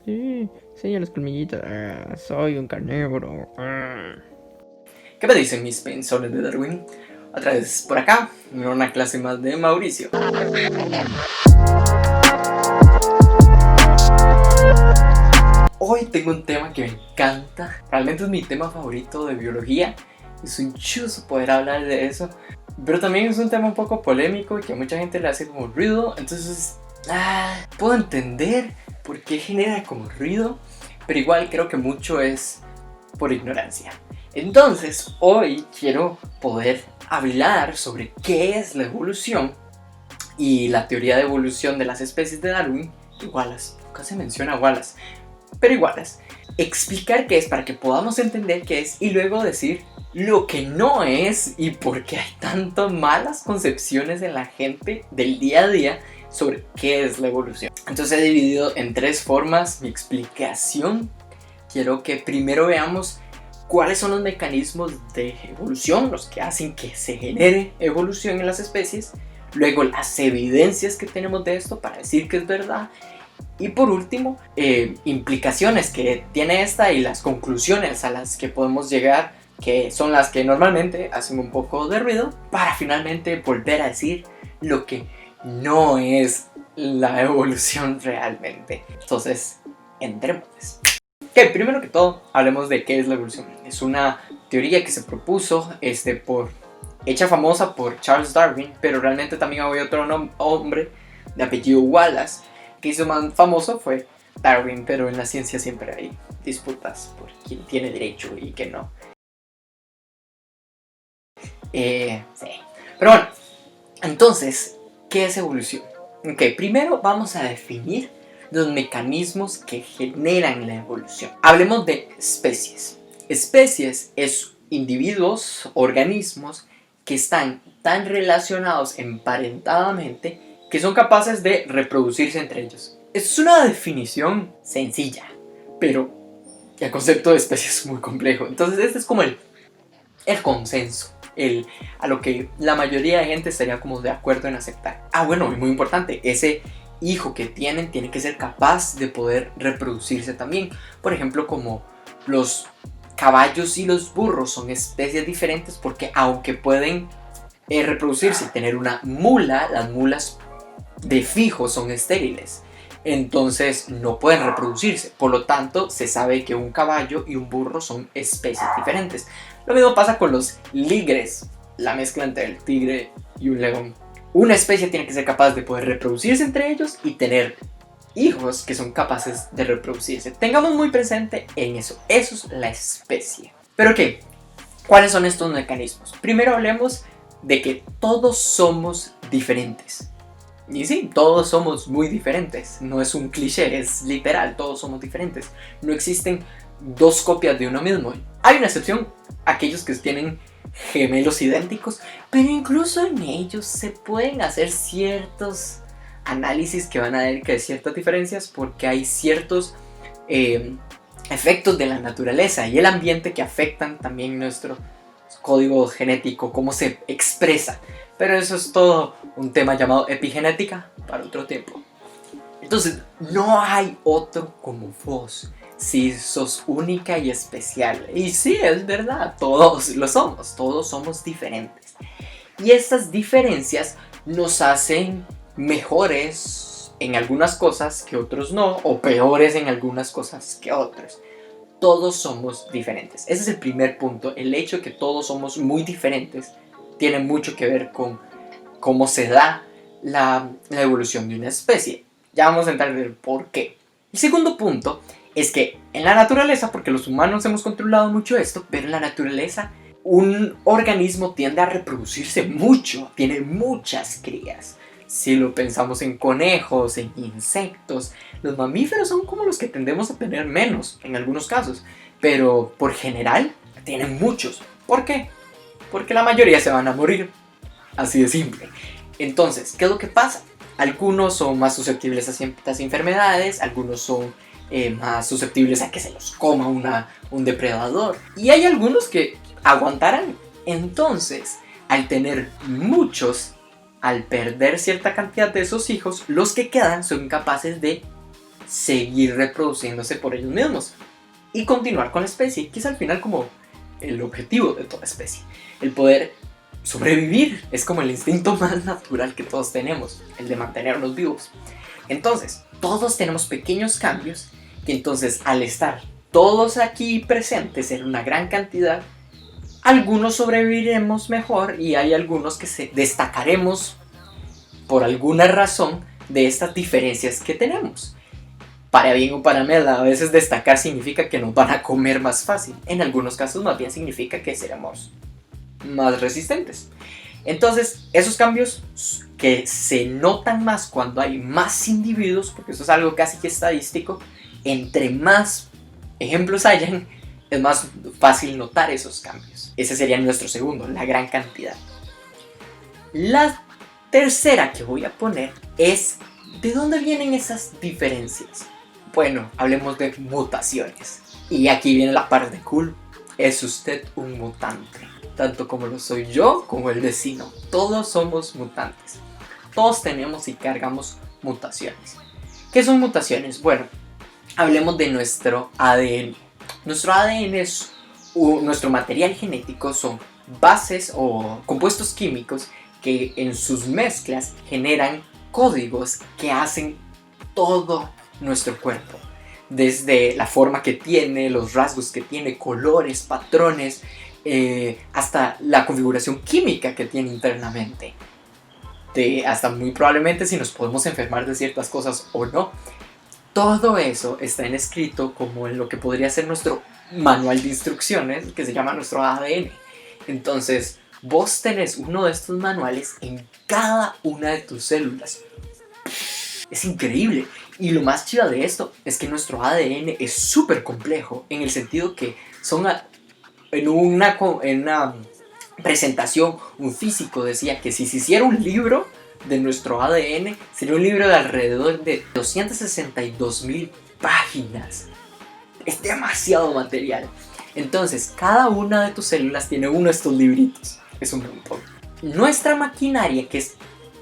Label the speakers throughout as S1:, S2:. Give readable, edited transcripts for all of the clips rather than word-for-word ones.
S1: Sí, señor los colmillitos. Soy un carnívoro.
S2: ¿Qué me dicen mis pensones de Darwin? Otra vez por acá, en una clase más de Mauricio. Hoy tengo un tema que me encanta. Realmente es mi tema favorito de biología. Es un chuzo poder hablar de eso. Pero también es un tema un poco polémico y que a mucha gente le hace como ruido. Entonces, puedo entender por qué genera como ruido. Pero igual creo que mucho es por ignorancia. Entonces, hoy quiero poder hablar sobre qué es la evolución y la teoría de evolución de las especies de Darwin y Wallace. Nunca se menciona Wallace, pero Wallace. Explicar qué es para que podamos entender qué es y luego decir lo que no es y por qué hay tantas malas concepciones en la gente del día a día sobre qué es la evolución. Entonces he dividido en tres formas mi explicación. Quiero que primero veamos cuáles son los mecanismos de evolución, los que hacen que se genere evolución en las especies, luego las evidencias que tenemos de esto para decir que es verdad, y por último, implicaciones que tiene esta y las conclusiones a las que podemos llegar, que son las que normalmente hacen un poco de ruido, para finalmente volver a decir lo que no es la evolución realmente. Entonces, entremos. Ok, primero que todo, hablemos de qué es la evolución. Es una teoría que se propuso hecha famosa por Charles Darwin, pero realmente también había otro hombre de apellido Wallace que hizo más famoso fue Darwin, pero en la ciencia siempre hay disputas por quién tiene derecho y quién no. Sí. Pero bueno, entonces, ¿qué es evolución? Ok, primero vamos a definir los mecanismos que generan la evolución. Hablemos de especies. Especies es individuos, organismos que están tan relacionados emparentadamente que son capaces de reproducirse entre ellos. Es una definición sencilla, pero el concepto de especie es muy complejo. Entonces este es como el consenso, a lo que la mayoría de gente estaría como de acuerdo en aceptar. Bueno, y muy importante, ese hijo que tienen tiene que ser capaz de poder reproducirse también. Por ejemplo, como los caballos y los burros son especies diferentes porque aunque pueden reproducirse y tener una mula, las mulas de fijo son estériles, entonces no pueden reproducirse. Por lo tanto, se sabe que un caballo y un burro son especies diferentes. Lo mismo pasa con los ligres, la mezcla entre el tigre y un león. Una especie tiene que ser capaz de poder reproducirse entre ellos y tener hijos que son capaces de reproducirse. Tengamos muy presente en eso. Eso es la especie. Pero ¿qué? ¿Cuáles son estos mecanismos? Primero hablemos de que todos somos diferentes. Y sí, todos somos muy diferentes. No es un cliché, es literal, todos somos diferentes. No existen dos copias de uno mismo. Hay una excepción, aquellos que tienen gemelos idénticos, pero incluso en ellos se pueden hacer ciertos análisis que van a ver que hay ciertas diferencias porque hay ciertos efectos de la naturaleza y el ambiente que afectan también nuestro código genético, cómo se expresa. Pero eso es todo un tema llamado epigenética para otro tiempo. Entonces, no hay otro como vos. Si sos única y especial. Y sí, es verdad, todos lo somos, todos somos diferentes. Y estas diferencias nos hacen mejores en algunas cosas que otros no, o peores en algunas cosas que otros. Todos somos diferentes. Ese es el primer punto. El hecho de que todos somos muy diferentes tiene mucho que ver con cómo se da la evolución de una especie. Ya vamos a entrar en el por qué. El segundo punto es que en la naturaleza, porque los humanos hemos controlado mucho esto, pero en la naturaleza un organismo tiende a reproducirse mucho, tiene muchas crías. Si lo pensamos en conejos, en insectos, los mamíferos son como los que tendemos a tener menos en algunos casos, pero por general tienen muchos. ¿Por qué? Porque la mayoría se van a morir. Así de simple. Entonces, ¿qué es lo que pasa? Algunos son más susceptibles a ciertas enfermedades, algunos son más susceptibles a que se los coma un depredador. Y hay algunos que aguantarán. Entonces, al tener muchos, al perder cierta cantidad de esos hijos, los que quedan son capaces de seguir reproduciéndose por ellos mismos y continuar con la especie, que es al final como el objetivo de toda especie. El poder sobrevivir es como el instinto más natural que todos tenemos, el de mantenernos vivos. Entonces, todos tenemos pequeños cambios que entonces al estar todos aquí presentes en una gran cantidad, algunos sobreviviremos mejor y hay algunos que se destacaremos por alguna razón de estas diferencias que tenemos. Para bien o para mal, a veces destacar significa que nos van a comer más fácil. En algunos casos más bien significa que seremos más resistentes. Entonces, esos cambios que se notan más cuando hay más individuos, porque eso es algo casi que estadístico, entre más ejemplos hayan, es más fácil notar esos cambios. Ese sería nuestro segundo, la gran cantidad. La tercera que voy a poner es ¿de dónde vienen esas diferencias? Bueno, hablemos de mutaciones. Y aquí viene la parte cool. ¿Es usted un mutante? Tanto como lo soy yo como el vecino. Todos somos mutantes. Todos tenemos y cargamos mutaciones. ¿Qué son mutaciones? Bueno, hablemos de nuestro ADN. Nuestro ADN es nuestro material genético, son bases o compuestos químicos que en sus mezclas generan códigos que hacen todo nuestro cuerpo. Desde la forma que tiene, los rasgos que tiene, colores, patrones, hasta la configuración química que tiene internamente. Hasta muy probablemente si nos podemos enfermar de ciertas cosas o no. Todo eso está escrito como en lo que podría ser nuestro manual de instrucciones, que se llama nuestro ADN. Entonces, vos tenés uno de estos manuales en cada una de tus células. Es increíble. Y lo más chido de esto es que nuestro ADN es súper complejo, en el sentido que son en una presentación, un físico decía que si se hiciera un libro de nuestro ADN, sería un libro de alrededor de 262,000 páginas. Es demasiado material. Entonces, cada una de tus células tiene uno de estos libritos. Es un montón. Nuestra maquinaria, que es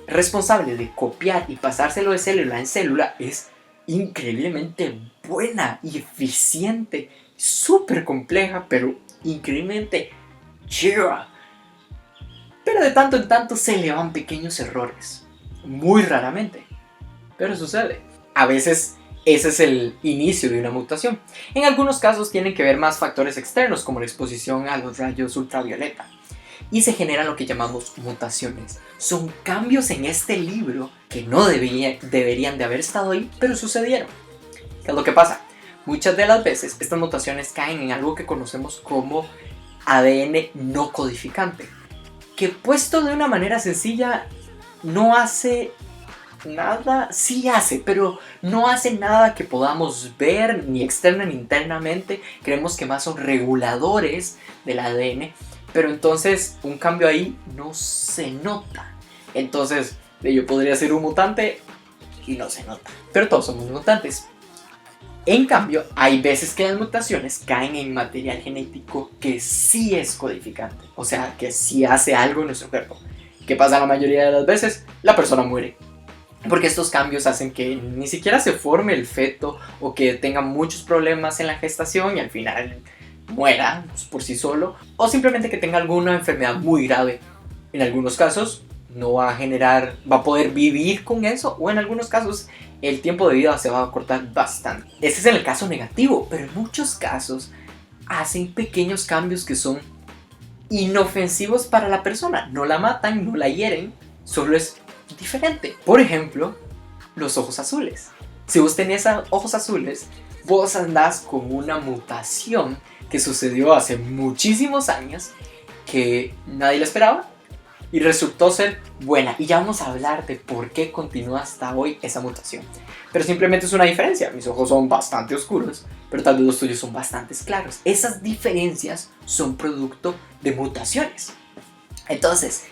S2: responsable de copiar y pasárselo de célula en célula, es increíblemente buena y eficiente. Súper compleja, pero increíblemente chida. Pero de tanto en tanto se le van pequeños errores. Muy raramente. Pero sucede. A veces ese es el inicio de una mutación. En algunos casos tienen que ver más factores externos, como la exposición a los rayos ultravioleta. Y se generan lo que llamamos mutaciones. Son cambios en este libro que no deberían de haber estado ahí, pero sucedieron. ¿Qué es lo que pasa? Muchas de las veces estas mutaciones caen en algo que conocemos como ADN no codificante, que puesto de una manera sencilla no hace nada, sí hace, pero no hace nada que podamos ver ni externa ni internamente. Creemos que más son reguladores del ADN, pero entonces un cambio ahí no se nota. Entonces yo podría ser un mutante y no se nota, pero todos somos mutantes. En cambio, hay veces que las mutaciones caen en material genético que sí es codificante, o sea, que sí hace algo en nuestro cuerpo. ¿Qué pasa la mayoría de las veces? La persona muere. Porque estos cambios hacen que ni siquiera se forme el feto o que tenga muchos problemas en la gestación y al final muera por sí solo, o simplemente que tenga alguna enfermedad muy grave. En algunos casos no va a poder vivir con eso, o en algunos casos el tiempo de vida se va a cortar bastante. Ese es el caso negativo, pero en muchos casos hacen pequeños cambios que son inofensivos para la persona. No la matan, no la hieren, solo es diferente. Por ejemplo, los ojos azules. Si vos tenés ojos azules, vos andás con una mutación que sucedió hace muchísimos años que nadie la esperaba y resultó ser buena. Y ya vamos a hablar de por qué continúa hasta hoy esa mutación. Pero simplemente es una diferencia. Mis ojos son bastante oscuros, pero tal vez los tuyos son bastante claros. Esas diferencias son producto de mutaciones. Entonces,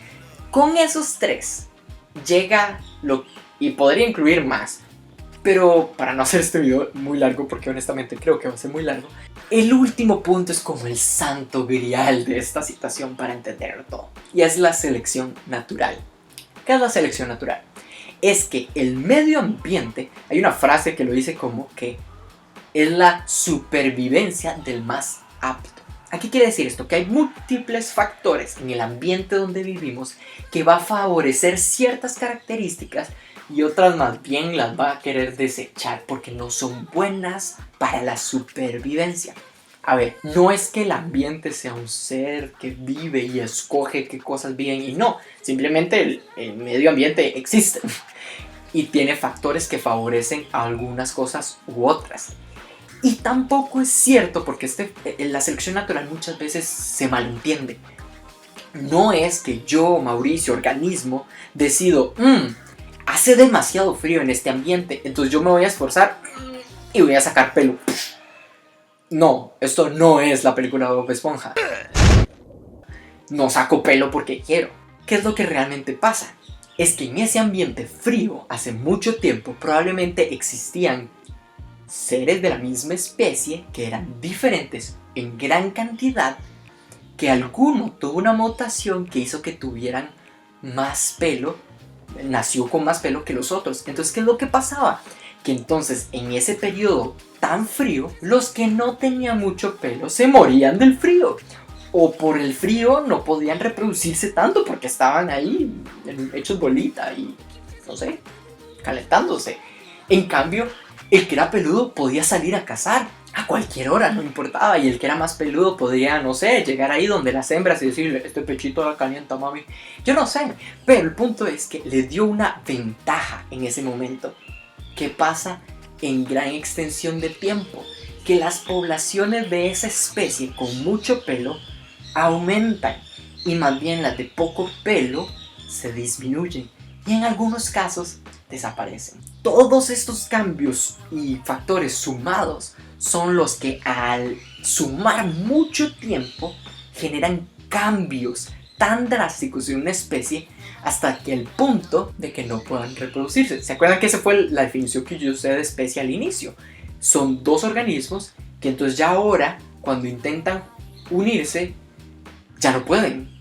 S2: con esos tres llega y podría incluir más, pero para no hacer este video muy largo, porque honestamente creo que va a ser muy largo, el último punto es como el santo grial de esta situación para entenderlo todo, y es la selección natural. ¿Qué es la selección natural? es que el medio ambiente, hay una frase que lo dice como que es la supervivencia del más apto. ¿A qué quiere decir esto? Que hay múltiples factores en el ambiente donde vivimos que va a favorecer ciertas características y otras más bien las va a querer desechar porque no son buenas para la supervivencia. A ver, no es que el ambiente sea un ser que vive y escoge qué cosas viven y no, simplemente el medio ambiente existe y tiene factores que favorecen a algunas cosas u otras. Y tampoco es cierto, porque la selección natural muchas veces se malentiende. No es que yo, Mauricio, organismo, decido, hace demasiado frío en este ambiente, entonces yo me voy a esforzar y voy a sacar pelo. No, esto no es la película de Bob Esponja. No saco pelo porque quiero. ¿Qué es lo que realmente pasa? Es que en ese ambiente frío, hace mucho tiempo, probablemente existían seres de la misma especie que eran diferentes en gran cantidad, que alguno tuvo una mutación que hizo que tuvieran más pelo, nació con más pelo que los otros. Entonces, ¿qué es lo que pasaba? Que entonces en ese periodo tan frío, los que no tenían mucho pelo se morían del frío, o por el frío no podían reproducirse tanto porque estaban ahí hechos bolita y no sé, calentándose. En cambio, el que era peludo podía salir a cazar a cualquier hora, no importaba, y el que era más peludo podía, no sé, llegar ahí donde las hembras y decirle, este pechito la calienta, mami. Yo no sé, pero el punto es que le dio una ventaja en ese momento. ¿Qué pasa en gran extensión de tiempo? Que las poblaciones de esa especie con mucho pelo aumentan y más bien las de poco pelo se disminuyen y en algunos casos desaparecen. Todos estos cambios y factores sumados son los que al sumar mucho tiempo generan cambios tan drásticos en una especie hasta que el punto de que no puedan reproducirse. ¿Se acuerdan que esa fue la definición que yo usé de especie al inicio? Son dos organismos que entonces ya ahora cuando intentan unirse ya no pueden.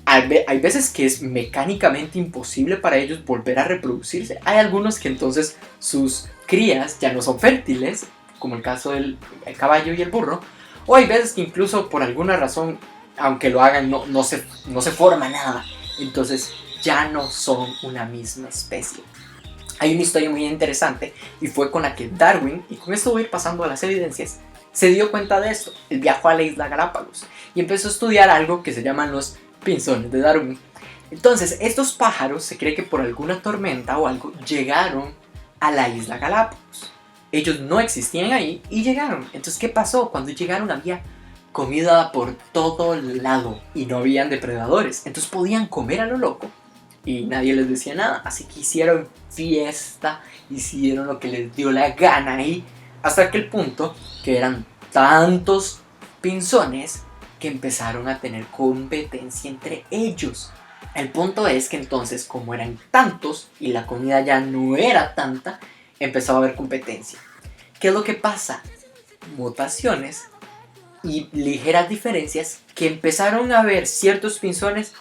S2: Hay veces que es mecánicamente imposible para ellos volver a reproducirse. Hay algunos que entonces sus crías ya no son fértiles, como el caso del caballo y el burro. O hay veces que incluso por alguna razón, aunque lo hagan, no se forma nada. Entonces ya no son una misma especie. Hay una historia muy interesante y fue con la que Darwin, y con esto voy a ir pasando a las evidencias, se dio cuenta de esto. Él viajó a la isla Galápagos y empezó a estudiar algo que se llaman los pinzones de Darwin. Entonces, estos pájaros se cree que por alguna tormenta o algo llegaron a la isla Galápagos. Ellos no existían ahí y llegaron. Entonces, ¿qué pasó? Cuando llegaron había comida por todo lado y no habían depredadores. Entonces podían comer a lo loco y nadie les decía nada. Así que hicieron fiesta, hicieron lo que les dio la gana ahí, hasta aquel punto que eran tantos pinzones que empezaron a tener competencia entre ellos. El punto es que entonces, como eran tantos y la comida ya no era tanta, empezó a haber competencia. ¿Qué es lo que pasa? Mutaciones y ligeras diferencias que empezaron a haber ciertos pinzones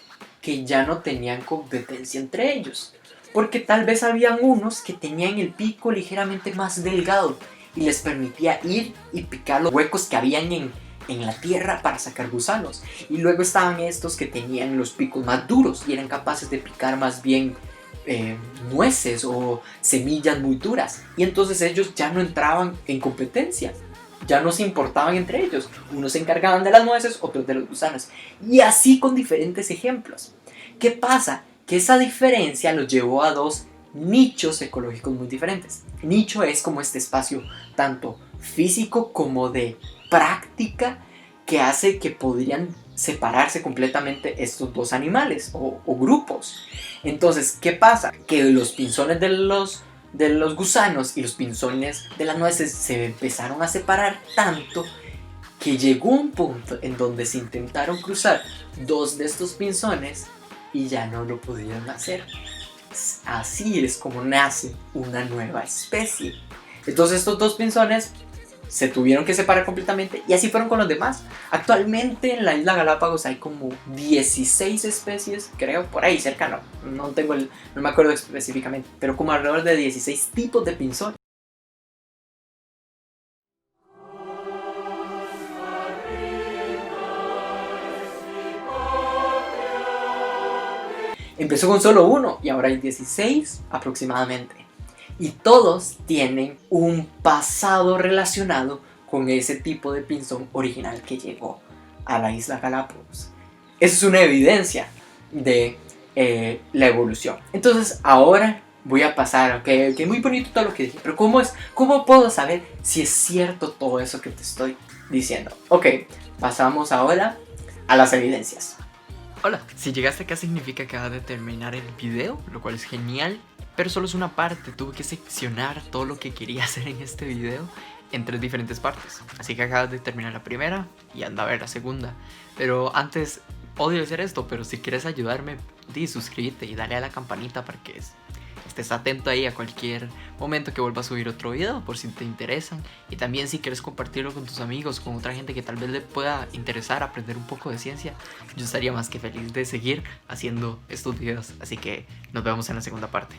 S2: que ya no tenían competencia entre ellos. Porque tal vez habían unos que tenían el pico ligeramente más delgado y les permitía ir y picar los huecos que habían en la tierra para sacar gusanos. Y luego estaban estos que tenían los picos más duros y eran capaces de picar más bien nueces o semillas muy duras. Y entonces ellos ya no entraban en competencia. Ya no se importaban entre ellos. Unos se encargaban de las nueces, otros de los gusanos. Y así con diferentes ejemplos. ¿Qué pasa? Que esa diferencia los llevó a dos nichos ecológicos muy diferentes. Nicho es como este espacio tanto físico como de práctica que hace que podrían separarse completamente estos dos animales o grupos. Entonces, ¿qué pasa? Que los pinzones de los gusanos y los pinzones de las nueces se empezaron a separar tanto que llegó un punto en donde se intentaron cruzar dos de estos pinzones y ya no lo pudieron hacer. Así es como nace una nueva especie. Entonces estos dos pinzones se tuvieron que separar completamente y así fueron con los demás. Actualmente en la isla Galápagos hay como 16 especies, creo, por ahí cerca, no me acuerdo específicamente, pero como alrededor de 16 tipos de pinzón. Empezó con solo uno y ahora hay 16 aproximadamente. Y todos tienen un pasado relacionado con ese tipo de pinzón original que llegó a la isla Galápagos. Eso es una evidencia de la evolución. Entonces ahora voy a pasar, que muy bonito todo lo que dije, pero ¿cómo puedo saber si es cierto todo eso que te estoy diciendo? Ok, pasamos ahora a las evidencias.
S1: Hola, si llegaste acá significa que acabas de terminar el video, lo cual es genial, pero solo es una parte. Tuve que seccionar todo lo que quería hacer en este video en 3 diferentes partes. Así que acabas de terminar la primera y anda a ver la segunda. Pero antes, odio hacer esto, pero si quieres ayudarme, suscríbete y dale a la campanita para que estés atento ahí a cualquier momento que vuelva a subir otro video, por si te interesan. Y también si quieres compartirlo con tus amigos, con otra gente que tal vez le pueda interesar aprender un poco de ciencia, yo estaría más que feliz de seguir haciendo estos videos. Así que nos vemos en la segunda parte.